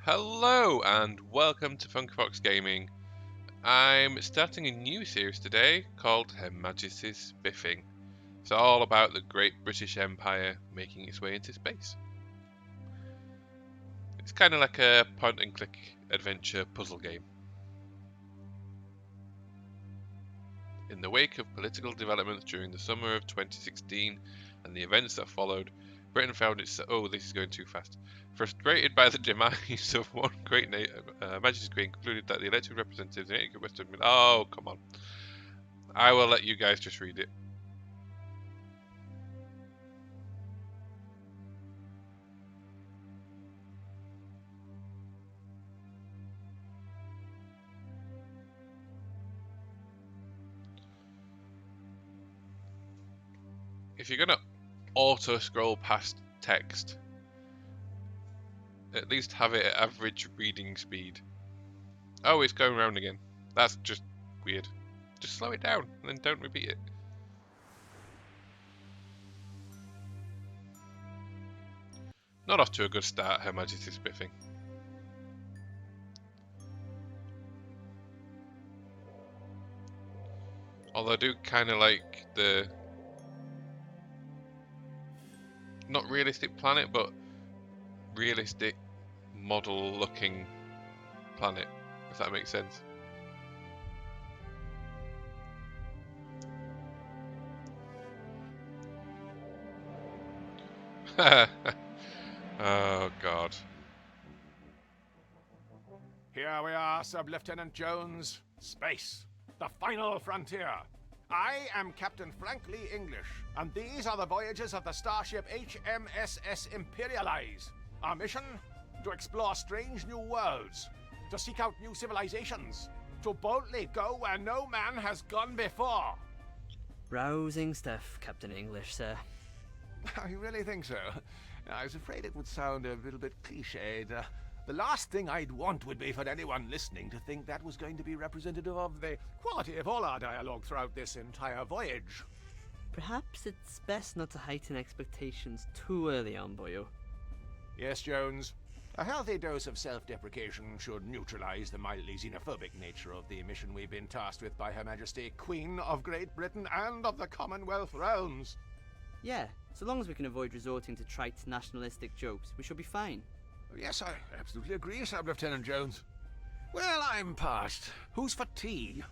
Hello and welcome to Funky Fox Gaming. I'm starting a new series today called Her Majesty's Spiffing. It's all about the Great British Empire making its way into space. It's kind of like a point and click adventure puzzle game. In the wake of political developments during the summer of 2016 and the events that followed, Britain found itself... Oh, this is going too fast. Frustrated by the demise of one great Majesty's Queen, concluded that the elected representatives in Western... Oh, come on. I will let you guys just read it. If you're going to auto-scroll past text, at least have it at average reading speed. Oh, it's going round again. That's just weird. Just slow it down and then don't repeat it. Not off to a good start, Her Majesty's Spiffing. Although I do kind of like the... not realistic planet, but realistic model looking planet, if that makes sense. Oh god. Here we are, Sub-Lieutenant Jones. Space, the final frontier. I am Captain Frank Lee English, and these are the voyages of the starship HMSS Imperialize. Our mission? To explore strange new worlds, to seek out new civilizations, to boldly go where no man has gone before. Rousing stuff, Captain English, sir. I really think so. I was afraid it would sound a little bit cliched. The last thing I'd want would be for anyone listening to think that was going to be representative of the quality of all our dialogue throughout this entire voyage. Perhaps it's best not to heighten expectations too early on, boyo. Yes, Jones. A healthy dose of self-deprecation should neutralize the mildly xenophobic nature of the mission we've been tasked with by Her Majesty, Queen of Great Britain and of the Commonwealth realms. Yeah, so long as we can avoid resorting to trite nationalistic jokes, we should be fine. Yes, I absolutely agree, Sub-Lieutenant Jones. Well, I'm parched. Who's for tea?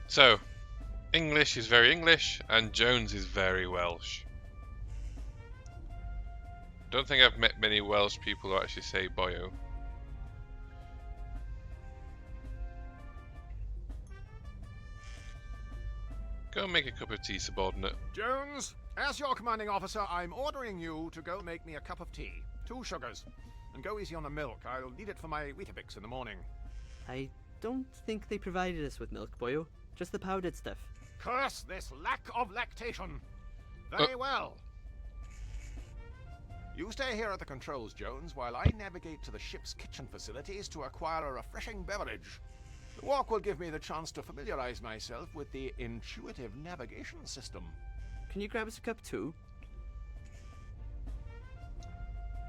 So, English is very English, and Jones is very Welsh. Don't think I've met many Welsh people who actually say boyo. Go and make a cup of tea, subordinate. Jones, as your commanding officer, I'm ordering you to go make me a cup of tea. 2 sugars. And go easy on the milk. I'll need it for my Weetabix in the morning. I don't think they provided us with milk, boyo. Just the powdered stuff. Curse this lack of lactation. Very well. You stay here at the controls, Jones, while I navigate to the ship's kitchen facilities to acquire a refreshing beverage. The walk will give me the chance to familiarize myself with the intuitive navigation system. Can you grab us a cup too?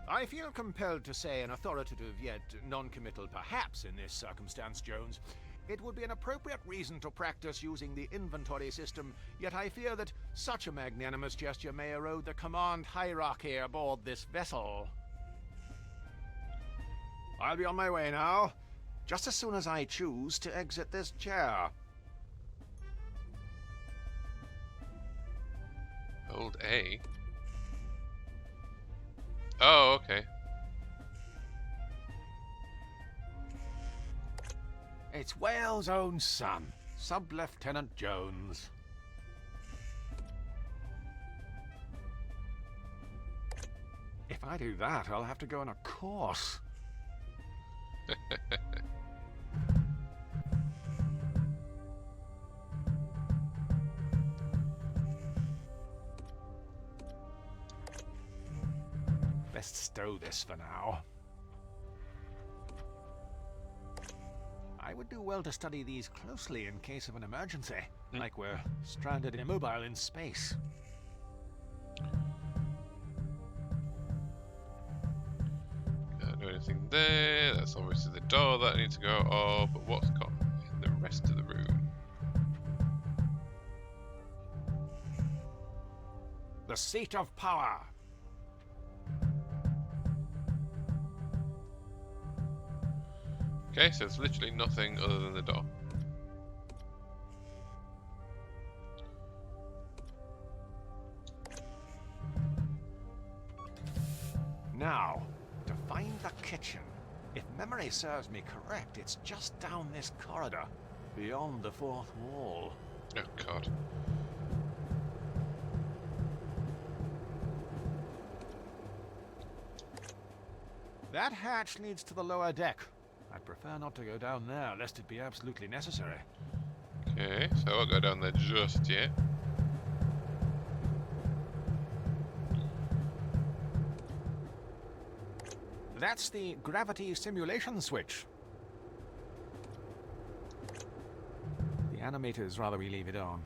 I feel compelled to say an authoritative yet non-committal perhaps in this circumstance, Jones. It would be an appropriate reason to practice using the inventory system, yet I fear that such a magnanimous gesture may erode the command hierarchy aboard this vessel. I'll be on my way now, just as soon as I choose to exit this chair. Hold A. Oh, okay. It's Wales' own son, Sub-Lieutenant Jones. If I do that, I'll have to go on a course. Best stow this for now. I would do well to study these closely in case of an emergency, like we're stranded immobile in space. anything there. That's obviously the door that I need to go. Oh, but what's got in the rest of the room? The seat of power. Okay, so it's literally nothing other than the door. Now, to find the kitchen. If memory serves me correct, it's just down this corridor, beyond the fourth wall. Oh god. That hatch leads to the lower deck. I'd prefer not to go down there, lest it be absolutely necessary. Okay, so I'll go down there just yet. That's the gravity simulation switch. The animators rather we leave it on.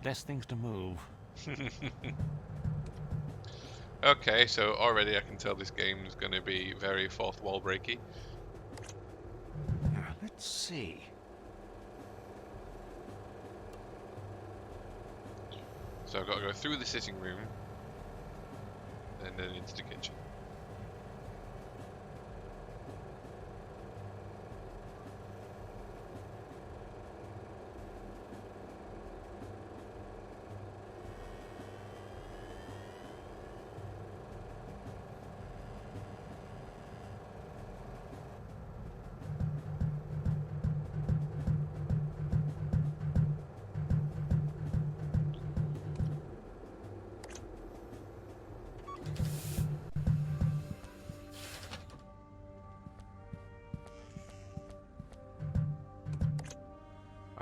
Less things to move. Okay, so already I can tell this game is going to be very fourth wall breaky. Now, let's see. So I've got to go through the sitting room and then into the kitchen.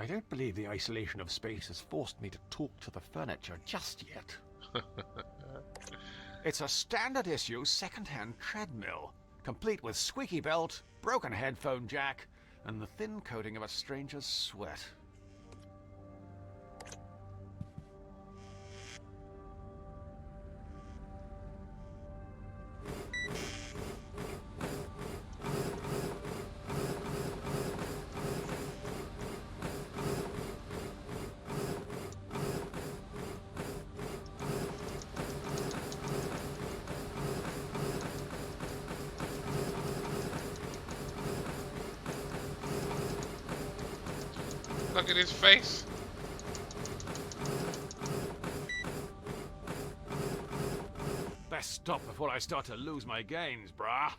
I don't believe the isolation of space has forced me to talk to the furniture just yet. It's a standard issue second-hand treadmill, complete with squeaky belt, broken headphone jack, and the thin coating of a stranger's sweat. Look at his face. Best stop before I start to lose my gains, brah.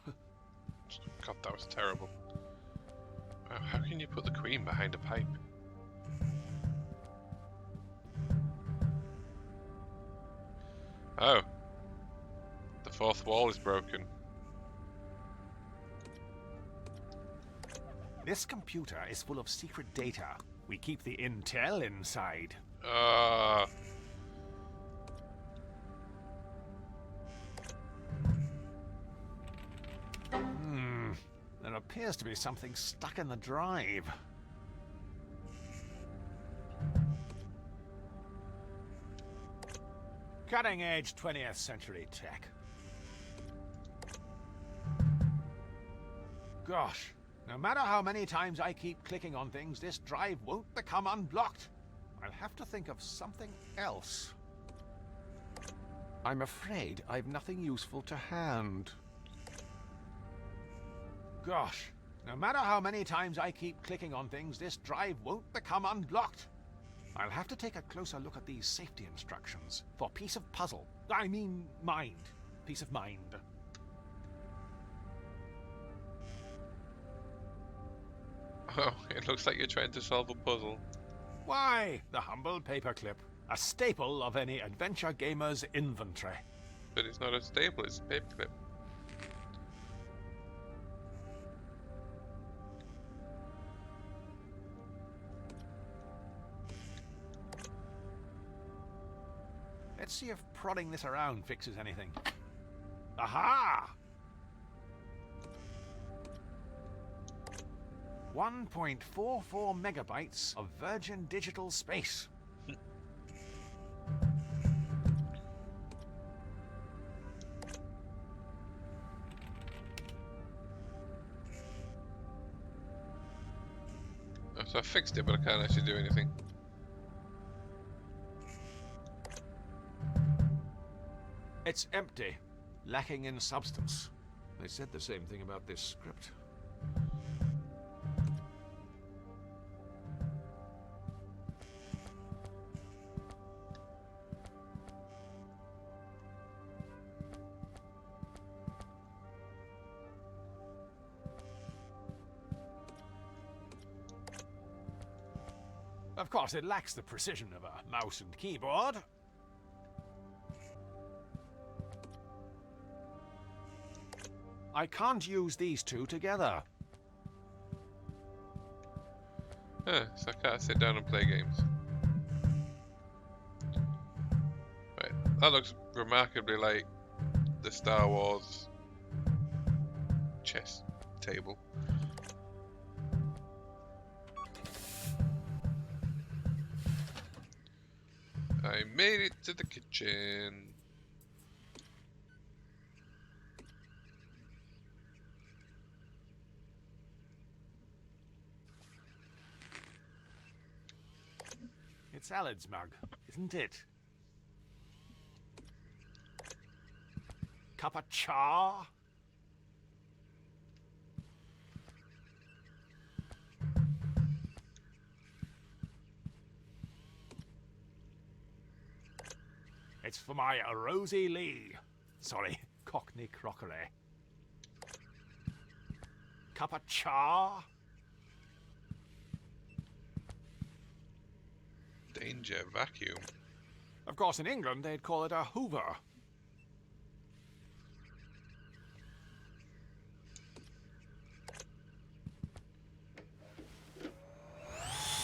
God, that was terrible. Wow, how can you put the Queen behind a pipe? Oh. The fourth wall is broken. This computer is full of secret data. We keep the intel inside. There appears to be something stuck in the drive. Cutting-edge 20th century tech. Gosh, no matter how many times I keep clicking on things, this drive won't become unblocked. I'll have to think of something else. I'm afraid I've nothing useful to hand. Gosh, no matter how many times I keep clicking on things, this drive won't become unblocked. I'll have to take a closer look at these safety instructions for piece of puzzle. I mean, mind. Peace of mind. Oh, it looks like you're trying to solve a puzzle. Why, the humble paperclip, a staple of any adventure gamer's inventory. But it's not a staple, it's a paperclip. Let's see if prodding this around fixes anything. Aha! 1.44 megabytes of virgin digital space. So I fixed it, but I can't actually do anything. It's empty, lacking in substance. They said the same thing about this script. Of course, it lacks the precision of a mouse and keyboard. I can't use these two together. Huh, so I can't sit down and play games. Right, that looks remarkably like the Star Wars chess table. I made it to the kitchen. It's Alan's mug, isn't it? Cup of cha? It's for my Rosie Lee. Sorry, Cockney crockery. Cup of cha? Danger vacuum. Of course, in England, they'd call it a Hoover.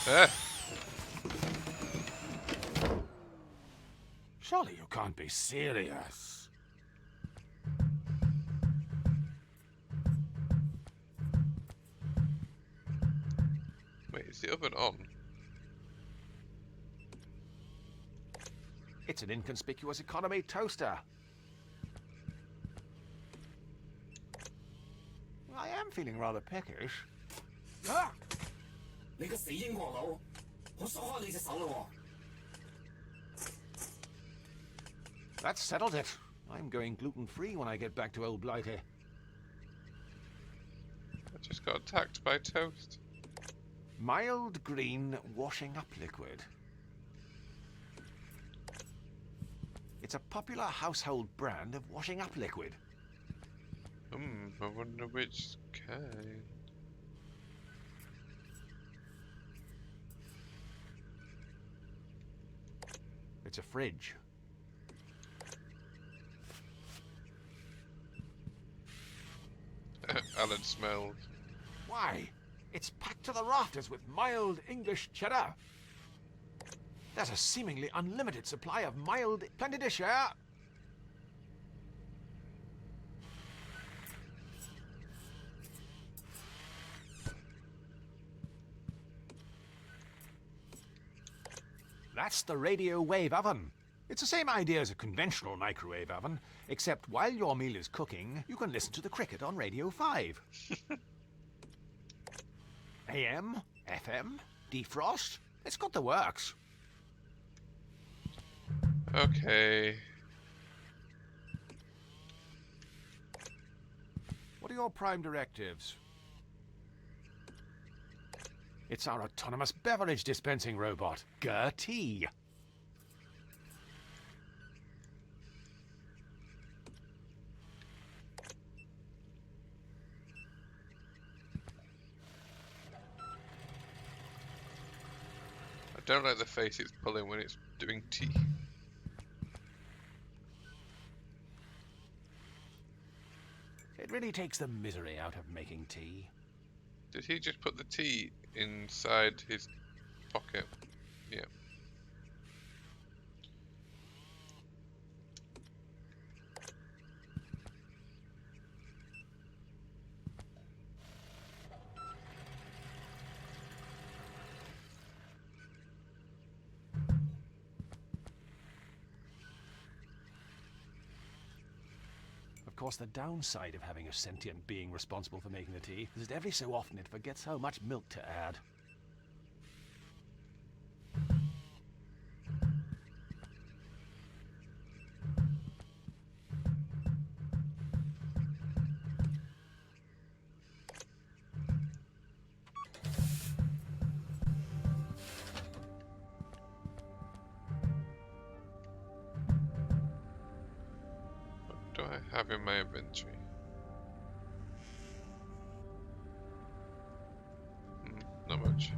Ah! Surely you can't be serious. Wait, is the oven on? It's an inconspicuous economy toaster. I am feeling rather peckish. Ah! 你個死英國佬，我鎖開你隻手咯 That settled it. I'm going gluten-free when I get back to Old Blighty. I just got attacked by toast. Mild green washing up liquid. It's a popular household brand of washing up liquid. I wonder which kind. It's a fridge. Alan smelled. Why? It's packed to the rafters with mild English cheddar. There's a seemingly unlimited supply of mild... Plenty to share. That's the radio wave oven. It's the same idea as a conventional microwave oven, except while your meal is cooking, you can listen to the cricket on Radio 5. AM, FM, defrost. It's got the works. Okay. What are your prime directives? It's our autonomous beverage dispensing robot, Gertie. I don't like the face it's pulling when it's doing tea. It really takes the misery out of making tea. Did he just put the tea inside his pocket? Yeah. Of course, the downside of having a sentient being responsible for making the tea is that every so often it forgets how much milk to add. I have in my inventory? Not much.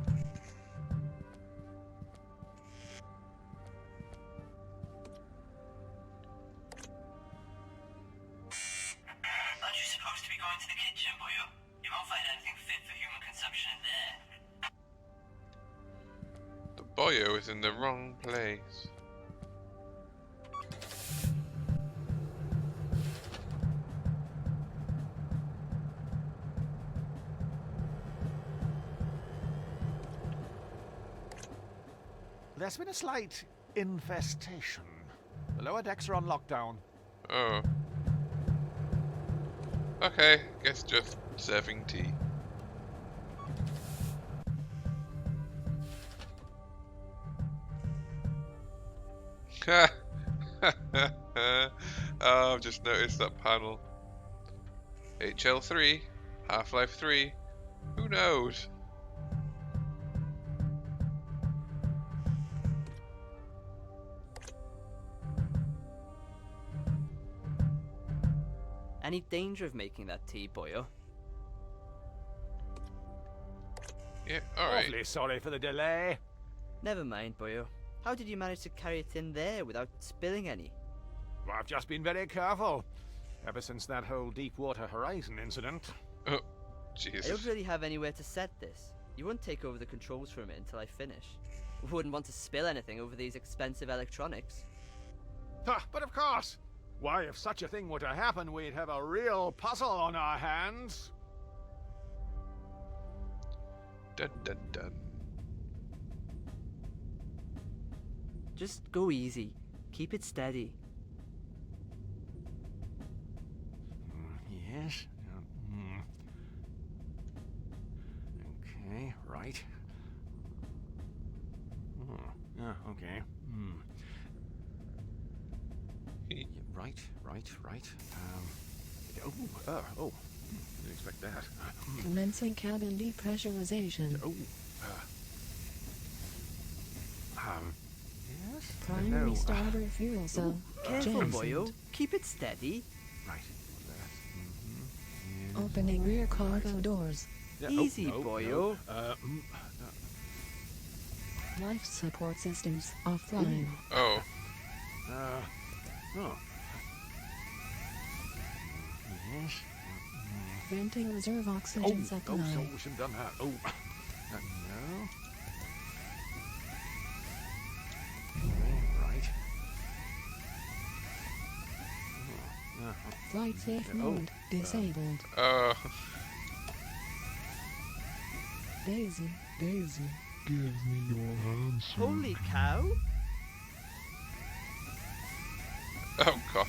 Aren't you supposed to be going to the kitchen, boyo? You won't find anything fit for human consumption in there. The boyo is in the wrong place. There's been a slight infestation. The lower decks are on lockdown. Oh. Okay, guess just serving tea. Oh, I've just noticed that panel. HL3, Half-Life 3, who knows? Any danger of making that tea, boyo? Yeah, alright. Awfully sorry for the delay. Never mind, boyo. How did you manage to carry it in there without spilling any? Well, I've just been very careful. Ever since that whole Deepwater Horizon incident. Oh, I don't Jesus. really have anywhere to set this. You wouldn't take over the controls from it until I finish. Wouldn't want to spill anything over these expensive electronics. But of course. Why, if such a thing were to happen, we'd have a real puzzle on our hands. Dun dun dun. Just go easy. Keep it steady. Yes. Okay, right. Yeah, okay. Right. Didn't expect that. Commencing cabin depressurization. Yes? Primary No, starter fuel cell. Careful, Jensen. boyo. Keep it steady. Right. Opening rear cargo doors. Yeah, Easy, no, boyo. Life support systems offline. Oh, Yes. Venting reserve oxygen supply. So we should have done that. No. Right. Flight safe mode disabled. oh. Daisy. Give me your hand, Holy cow! Oh gosh.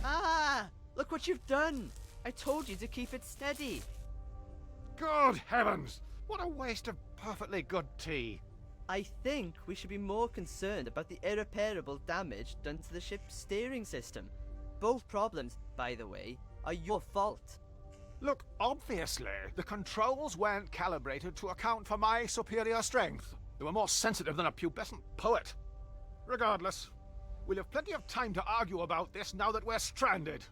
Ah! Look what you've done! I told you to keep it steady. Good heavens! What a waste of perfectly good tea. I think we should be more concerned about the irreparable damage done to the ship's steering system. Both problems, by the way, are your fault. Look, obviously, the controls weren't calibrated to account for my superior strength. They were more sensitive than a pubescent poet. Regardless, we'll have plenty of time to argue about this now that we're stranded.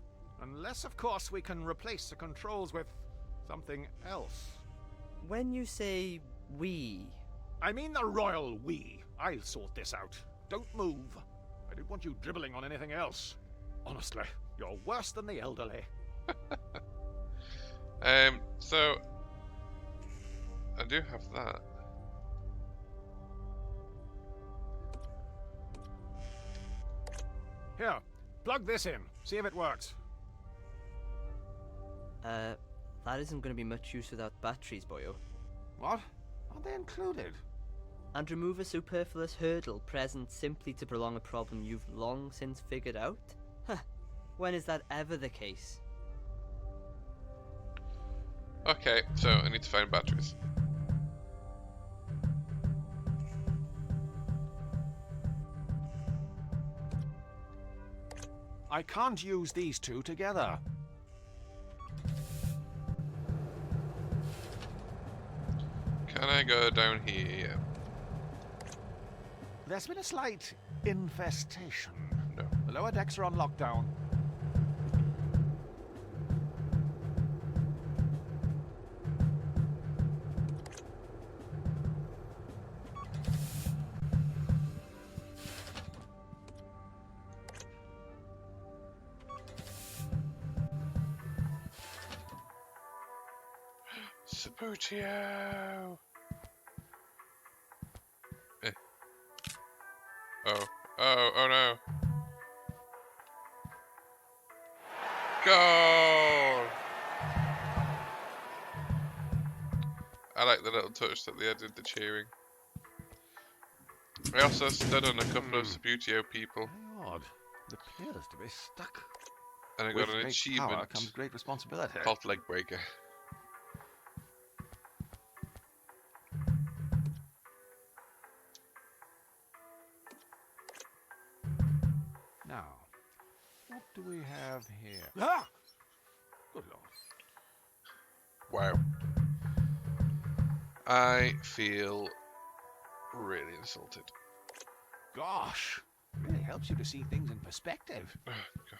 Unless, of course, we can replace the controls with something else. When you say we, I mean the royal we. I'll sort this out. Don't move. I don't want you dribbling on anything else. Honestly, you're worse than the elderly. So I do have that. Here, plug this in. See if it works. that isn't going to be much use without batteries, boyo. What? Aren't they included? And remove a superfluous hurdle present simply to prolong a problem you've long since figured out? Huh. When is that ever the case? Okay, so I need to find batteries. I can't use these two together. Can I go down here? There's been a slight infestation. No. The lower decks are on lockdown. Sabutio! Oh no! Goal! I like the little touch that they added, the cheering. I also stood on a couple of Sabutio people, Very odd. It appears to be stuck. and I With got an great power achievement comes great responsibility. called Leg Breaker. Now, what do we have here? Ah! Good lord. Wow. I feel really insulted. Gosh, really helps you to see things in perspective. Oh, gosh.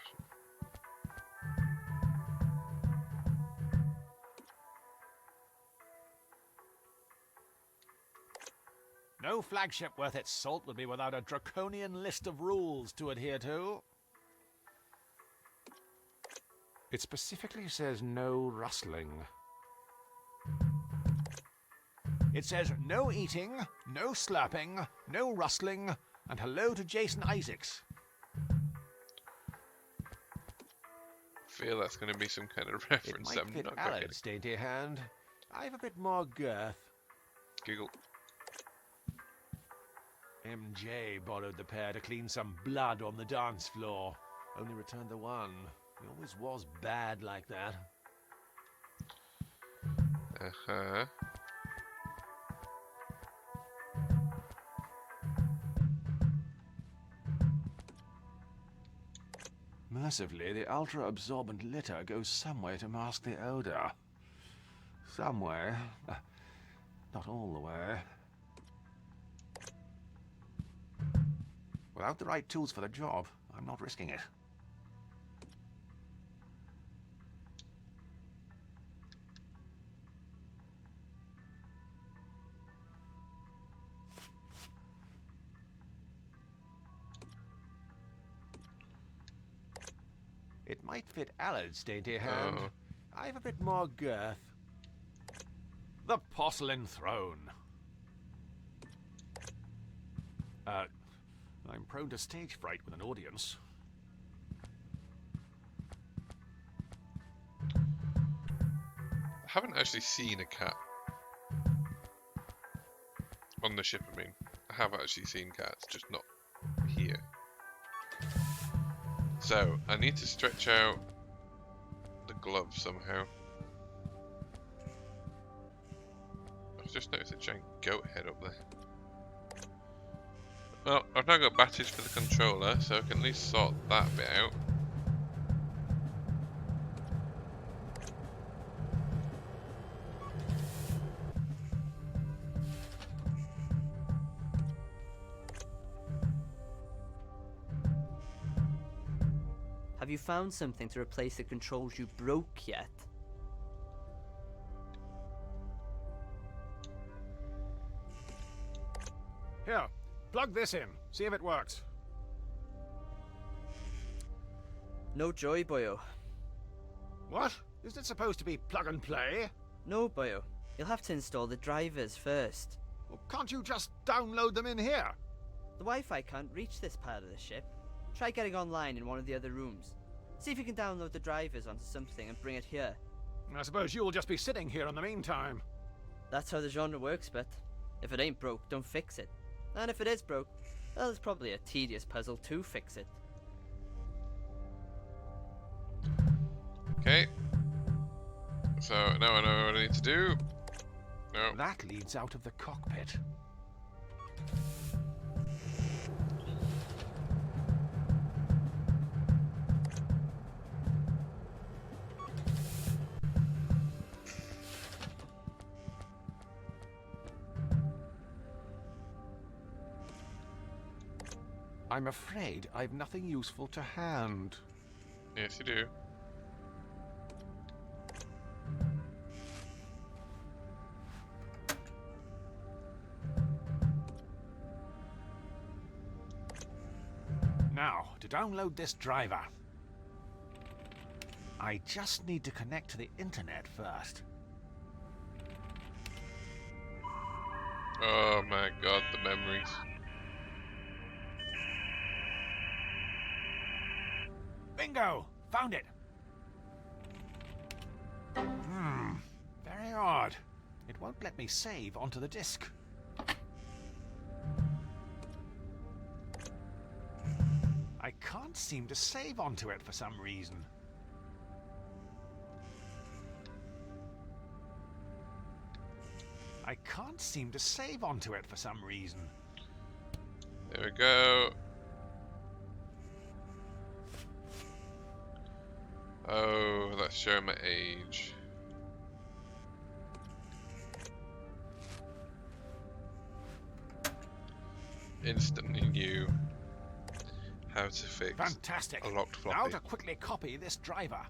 No flagship worth its salt would be without a draconian list of rules to adhere to. It specifically says no rustling. It says no eating, no slurping, no rustling, and hello to Jason Isaacs. Feel that's going to be some kind of It reference might that I'm fit not quite Alan's dainty hand. I've a bit more girth. getting. Giggle. MJ borrowed the pair to clean some blood on the dance floor. Only returned the one. He always was bad like that. Uh-huh. Mercifully, the ultra-absorbent litter goes some way to mask the odor. Some way. Not all the way. Without the right tools for the job, I'm not risking it. It might fit Alan's dainty hand. Oh. I've a bit more girth. The porcelain throne. I'm prone to stage fright with an audience. I haven't actually seen a cat. On the ship, I mean. I have actually seen cats, just not here. So, I need to stretch out the glove somehow. I've just noticed a giant goat head up there. Well, I've now got batteries for the controller, so I can at least sort that bit out. Have you found something to replace the controls you broke yet? Here, plug this in. See if it works. No joy, boyo. What? Isn't it supposed to be plug and play? No, boyo. You'll have to install the drivers first. Well, can't you just download them in here? The Wi-Fi can't reach this part of the ship. Try getting online in one of the other rooms. See if you can download the drivers onto something and bring it here. I suppose you'll just be sitting here in the meantime. That's how the genre works, but if it ain't broke, don't fix it. And if it is broke, well, it's probably a tedious puzzle to fix it. Okay. So, now I know what I need to do. No. That leads out of the cockpit. I'm afraid I've nothing useful to hand. Yes, you do. Now, to download this driver, I just need to connect to the internet first. Oh my god, the memories. Bingo! Found it! Very odd. It won't let me save onto the disk. I can't seem to save onto it for some reason. I can't seem to save onto it for some reason. There we go. Oh, that's showing my age. Instantly knew how to fix Fantastic. a locked floppy. Now to quickly copy this driver.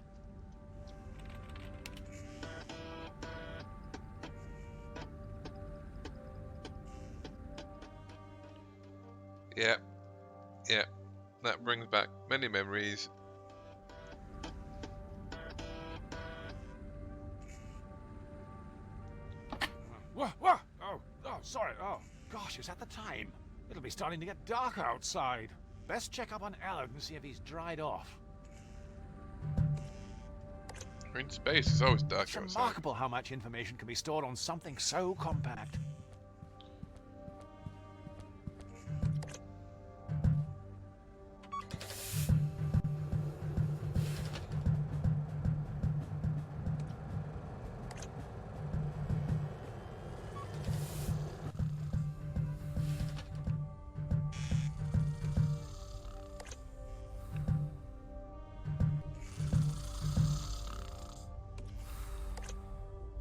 Yeah, yeah, that brings back many memories. Whoa! Oh, sorry. Oh, gosh, is that the time? It'll be starting to get dark outside. Best check up on Allard and see if he's dried off. We're in space, it's always dark It's outside. remarkable how much information can be stored on something so compact.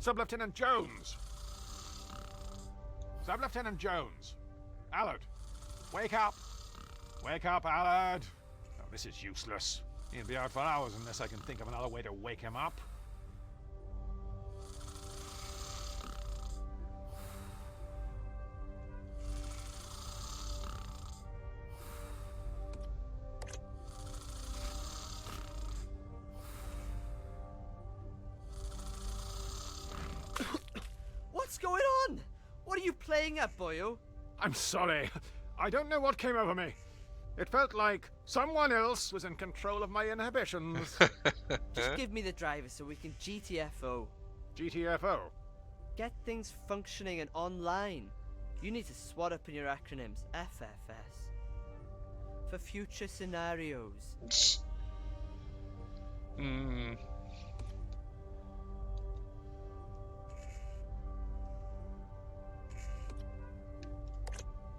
Sub-Lieutenant Jones! Sub-Lieutenant Jones! Allard! Wake up! Wake up, Allard! Oh, this is useless. He'll be out for hours unless I can think of another way to wake him up. What's going on? What are you playing at, boyo? I'm sorry. I don't know what came over me. It felt like someone else was in control of my inhibitions. Just give me the driver so we can GTFO. GTFO. Get things functioning and online. You need to swat up in your acronyms. FFS. For future scenarios.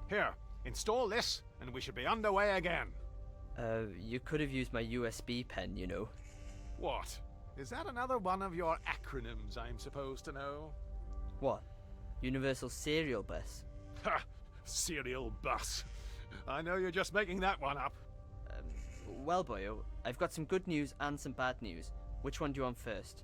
Here, install this, and we should be underway again. You could have used my USB pen, you know. What? Is that another one of your acronyms I'm supposed to know? What? Universal Serial Bus? Ha! Serial bus. I know you're just making that one up. Well, boyo, I've got some good news and some bad news. Which one do you want first?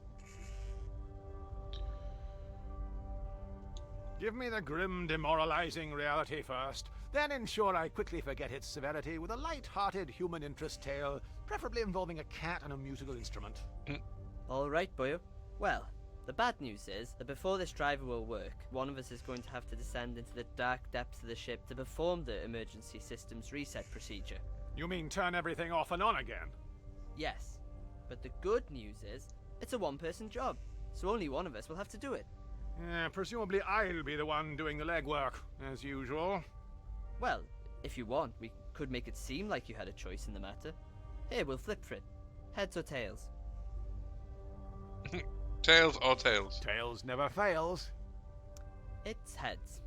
Give me the grim, demoralizing reality first, then ensure I quickly forget its severity with a light-hearted human interest tale, preferably involving a cat and a musical instrument. Alright, boyo. Well, the bad news is that before this driver will work, one of us is going to have to descend into the dark depths of the ship to perform the emergency systems reset procedure. You mean turn everything off and on again? Yes, but the good news is it's a one-person job, so only one of us will have to do it. Presumably I'll be the one doing the legwork, as usual. Well, if you want, we could make it seem like you had a choice in the matter. Here, we'll flip for it. Heads or tails? Tails or tails? Tails never fails. It's heads.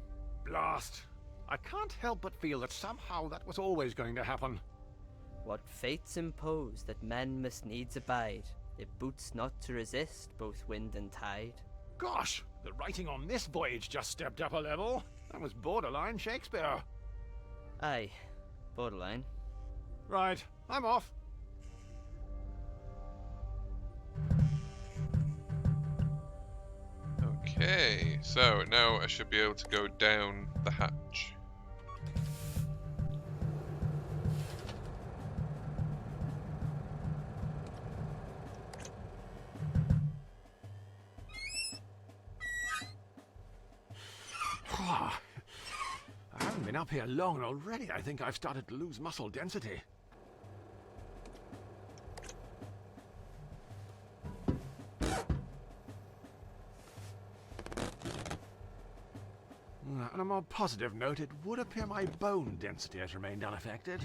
Blast. I can't help but feel that somehow that was always going to happen. What fates impose that men must needs abide, it boots not to resist both wind and tide. Gosh, the writing on this voyage just stepped up a level. That was borderline Shakespeare. Aye, borderline. Right, I'm off. Okay, so now I should be able to go down the hatch. I haven't been up here long, and already I think I've started to lose muscle density. On a more positive note, it would appear my bone density has remained unaffected.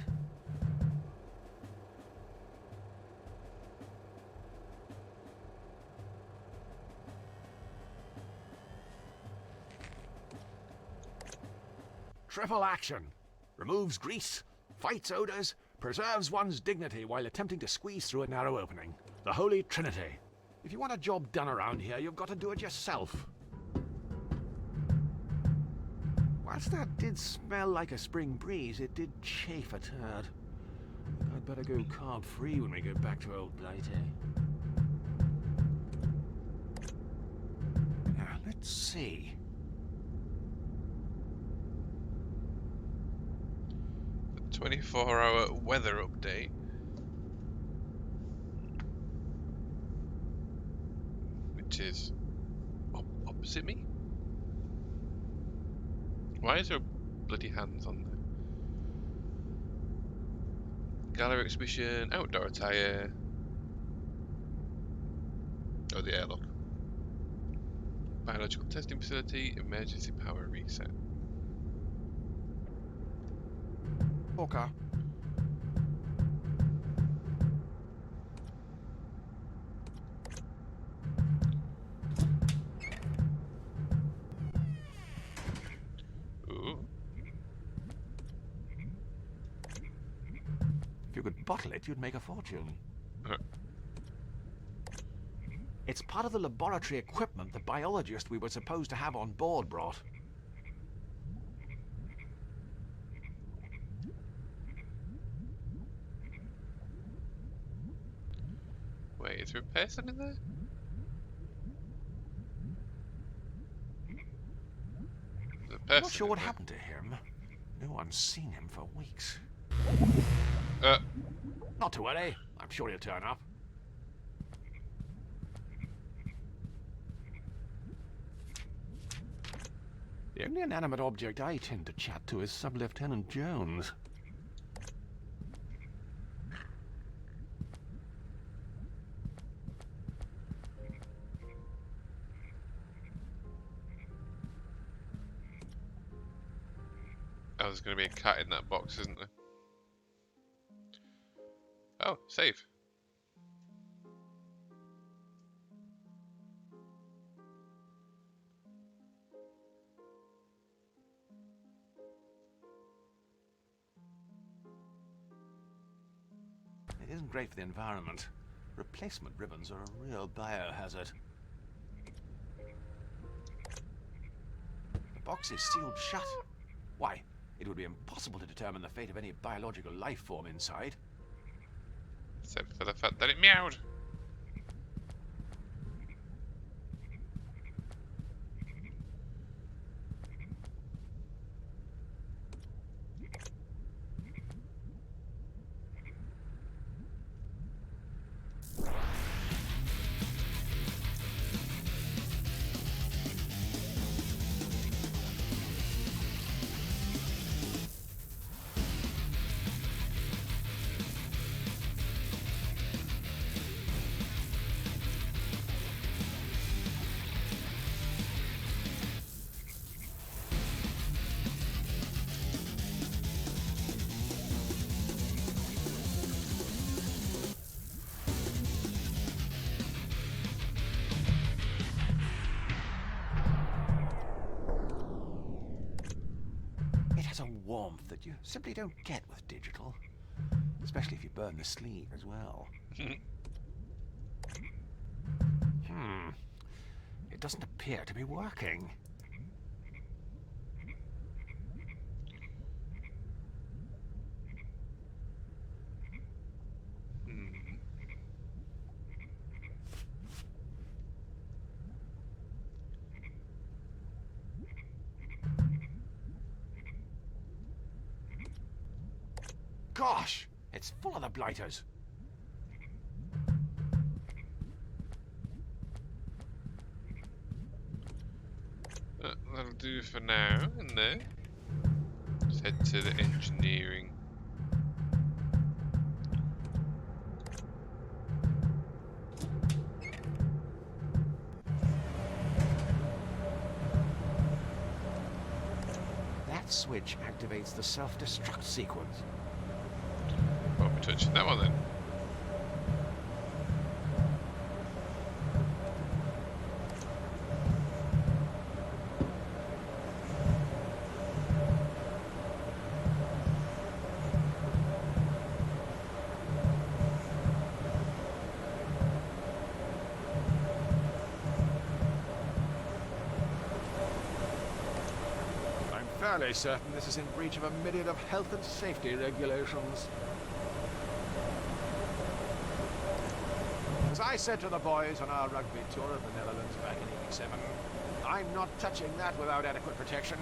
Triple action. Removes grease, fights odors, preserves one's dignity while attempting to squeeze through a narrow opening. The Holy Trinity. If you want a job done around here, you've got to do it yourself. Whilst that did smell like a spring breeze, it did chafe a turd. I'd better go carb-free when we go back to old Blighty. Now, let's see. The 24-hour weather update. Which is opposite me? Why is there bloody hands on there? Gallery exhibition, outdoor attire. Oh, the airlock. Biological testing facility, emergency power reset. Okay. Ooh. If you could bottle it, you'd make a fortune. It's part of the laboratory equipment the biologist we were supposed to have on board brought. Wait, is there a person in there? There's a person I'm not sure in what there. happened to him. No one's seen him for weeks. Not to worry. I'm sure he'll turn up. The only inanimate object I tend to chat to is Sub-Lieutenant Jones. Oh, there's going to be a cat in that box, isn't there? Oh, save. It isn't great for the environment. Replacement ribbons are a real biohazard. The box is sealed shut. Why, it would be impossible to determine the fate of any biological life form inside. Except for the fact that it meowed. It has a warmth that you simply don't get with digital. Especially if you burn the sleeve as well. It doesn't appear to be working. gosh! It's full of the blighters. That'll do for now, and then let's head to the engineering. That switch activates the self-destruct sequence. Won't be touching that one then. Fairly certain this is in breach of a myriad of health and safety regulations. As I said to the boys on our rugby tour of the Netherlands back in '87, I'm not touching that without adequate protection.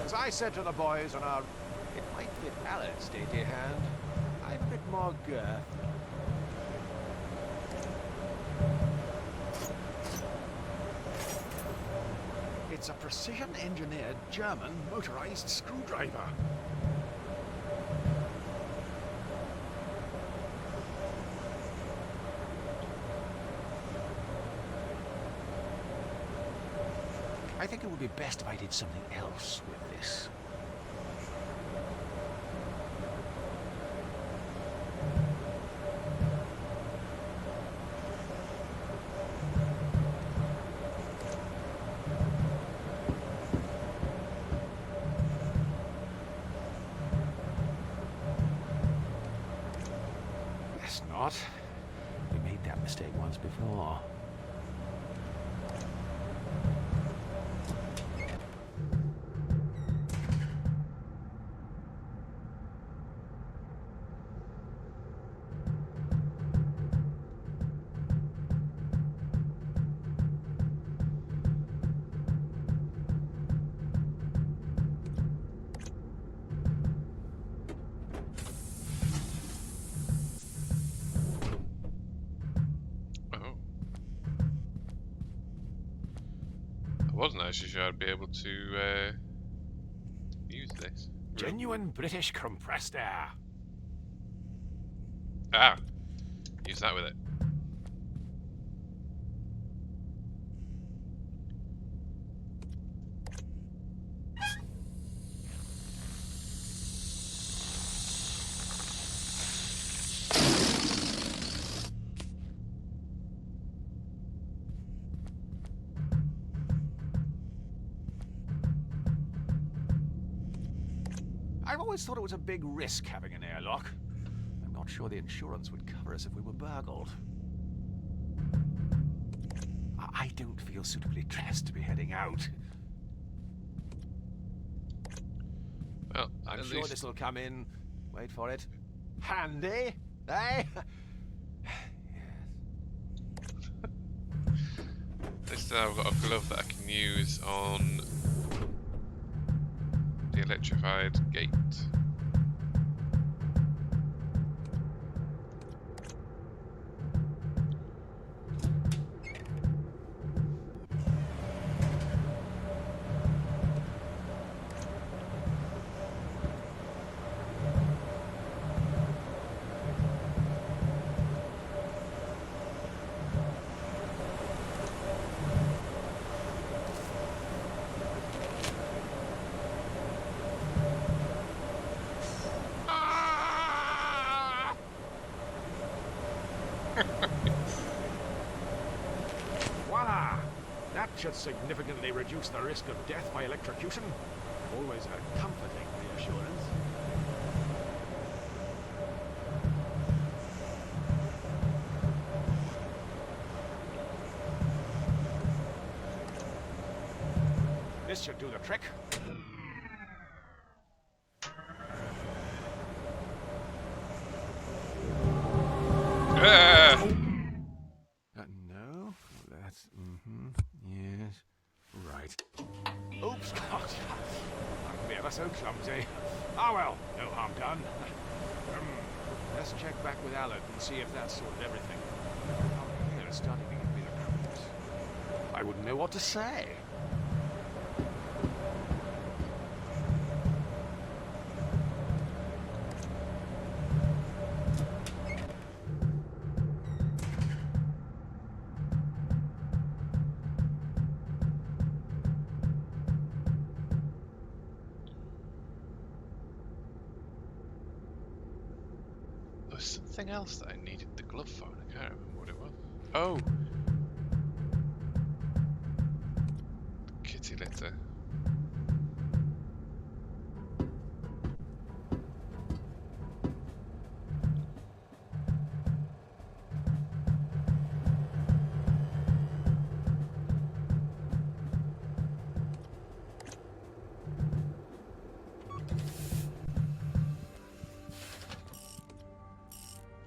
As I said to the boys on our... It might fit Alan's dainty hand. I'm a bit more girth. It's a precision-engineered German motorized screwdriver. I think it would be best if I did something else with this. Not. We made that mistake once before. Wasn't actually sure I'd be able to use this. Genuine British compressed air. Ah, use that with it. I've always thought it was a big risk having an airlock. I'm not sure the insurance would cover us if we were burgled. I don't feel suitably dressed to be heading out. Well, I'm at sure least this will come in. Wait for it. Handy, eh? at least I've got a glove that I can use on the electrified gate. Voila! That should significantly reduce the risk of death by electrocution. Always a comforting reassurance. This should do the trick. No, that's yes. so clumsy. Ah well, no harm done. Let's check back with Alan and see if that's sorted everything. Oh, here it's starting to give me the creeps. I wouldn't know what to say. There was something else that I needed the glove for, and I can't remember what it was. Oh! Kitty litter.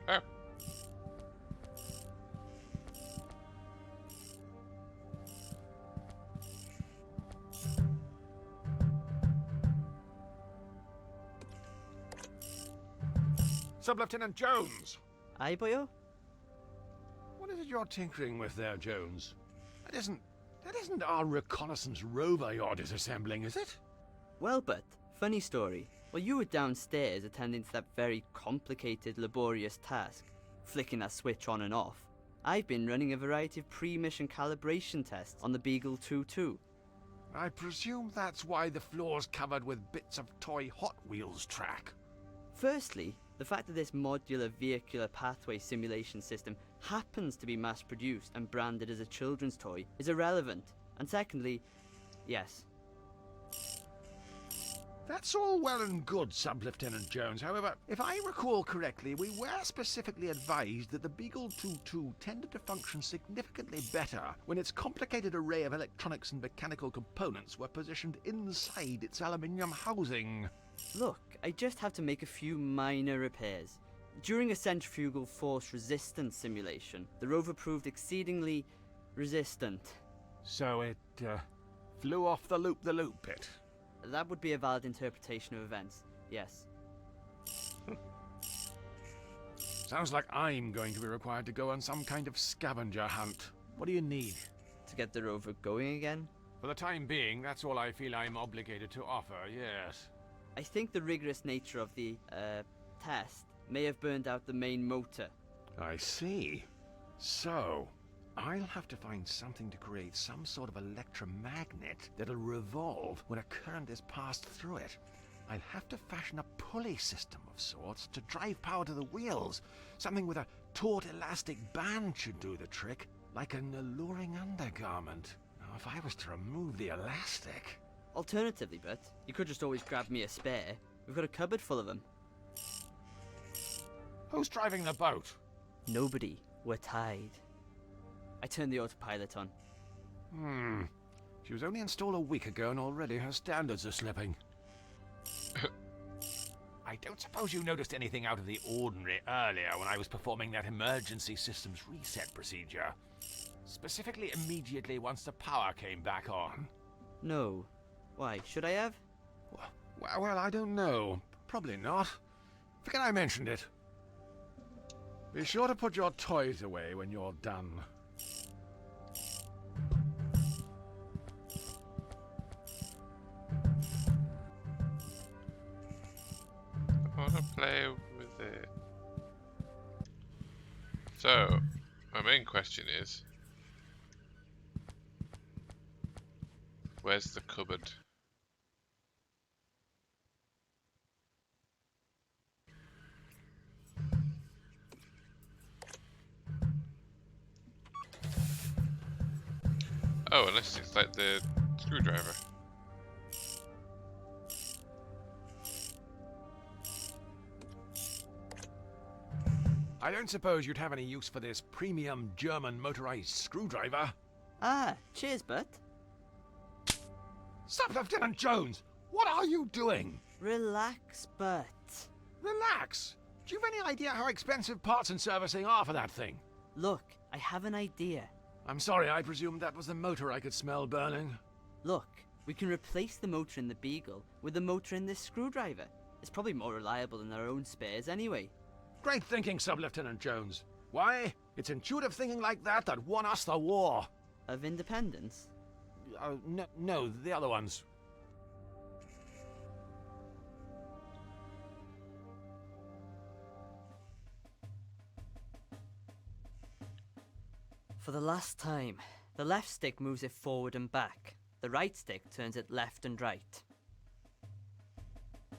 Oh. Sub-Lieutenant Jones! Aye, boyo? What is it you're tinkering with there, Jones? That isn't our reconnaissance rover you're disassembling, is it? Well, but, funny story. While you were downstairs attending to that very complicated, laborious task, flicking that switch on and off, I've been running a variety of pre-mission calibration tests on the Beagle 2-2. I presume that's why the floor's covered with bits of toy Hot Wheels track. Firstly, the fact that this modular vehicular pathway simulation system happens to be mass-produced and branded as a children's toy is irrelevant. And secondly, yes. That's all well and good, Sub-Lieutenant Jones. However, if I recall correctly, we were specifically advised that the Beagle 2-2 tended to function significantly better when its complicated array of electronics and mechanical components were positioned inside its aluminium housing. Look, I just have to make a few minor repairs. During a centrifugal force resistance simulation, the rover proved exceedingly resistant. So it flew off the loop bit. That would be a valid interpretation of events, yes. Sounds like I'm going to be required to go on some kind of scavenger hunt. What do you need? To get the rover going again? For the time being, that's all I feel I'm obligated to offer, yes. I think the rigorous nature of the, test may have burned out the main motor. I see. So, I'll have to find something to create some sort of electromagnet that'll revolve when a current is passed through it. I'll have to fashion a pulley system of sorts to drive power to the wheels. Something with a taut elastic band should do the trick, like an alluring undergarment. Now, if I was to remove the elastic... Alternatively, but you could just always grab me a spare. We've got a cupboard full of them. Who's driving the boat? Nobody. We're tied. I turned the autopilot on. She was only installed a week ago and already her standards are slipping. I don't suppose you noticed anything out of the ordinary earlier when I was performing that emergency systems reset procedure. Specifically immediately once the power came back on. No. Why, should I have? Well, I don't know. Probably not. Forget I mentioned it. Be sure to put your toys away when you're done. I want to play with it. So, my main question is, where's the cupboard? Oh, unless it's like the screwdriver. I don't suppose you'd have any use for this premium German motorized screwdriver. Ah, cheers, Bert. Stop, Lieutenant Jones! What are you doing? Relax, Bert. Relax. Do you have any idea how expensive parts and servicing are for that thing? Look, I have an idea. I'm sorry, I presumed that was the motor I could smell burning. Look, We can replace the motor in the Beagle with the motor in this screwdriver. It's probably more reliable than our own spares anyway. Great thinking, Sub-Lieutenant Jones. Why? It's intuitive thinking like that that won us the war. Of independence? No, the other ones. For the last time, the left stick moves it forward and back. The right stick turns it left and right.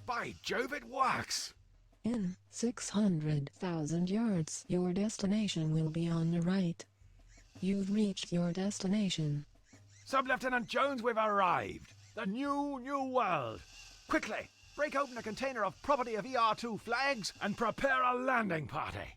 By Jove, it works! In 600,000 yards, your destination will be on the right. You've reached your destination. Sub-Lieutenant Jones, we've arrived. The new world. Quickly, break open a container of property of ER2 flags and prepare a landing party.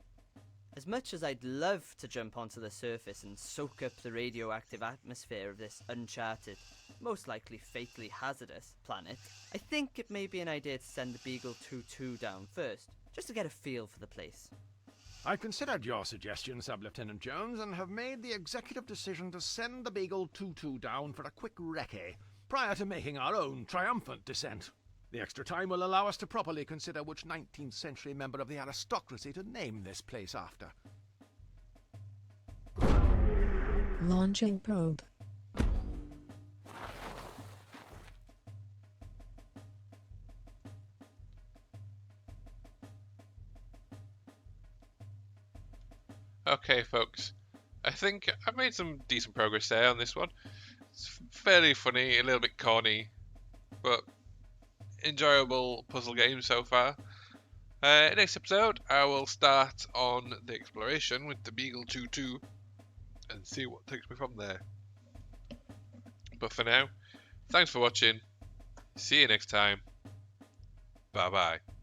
As much as I'd love to jump onto the surface and soak up the radioactive atmosphere of this uncharted, most likely fatally hazardous planet, I think it may be an idea to send the Beagle 2-2 down first, just to get a feel for the place. I considered your suggestion, Sub-Lieutenant Jones, and have made the executive decision to send the Beagle 2-2 down for a quick recce, prior to making our own triumphant descent. The extra time will allow us to properly consider which 19th century member of the aristocracy to name this place after. Launching probe. Okay, folks. I think I've made some decent progress there on this one. It's fairly funny, a little bit corny, but enjoyable puzzle game so far. Next episode, I will start on the exploration with the Beagle 2-2 and see what takes me from there. But for now, thanks for watching. See you next time. Bye bye.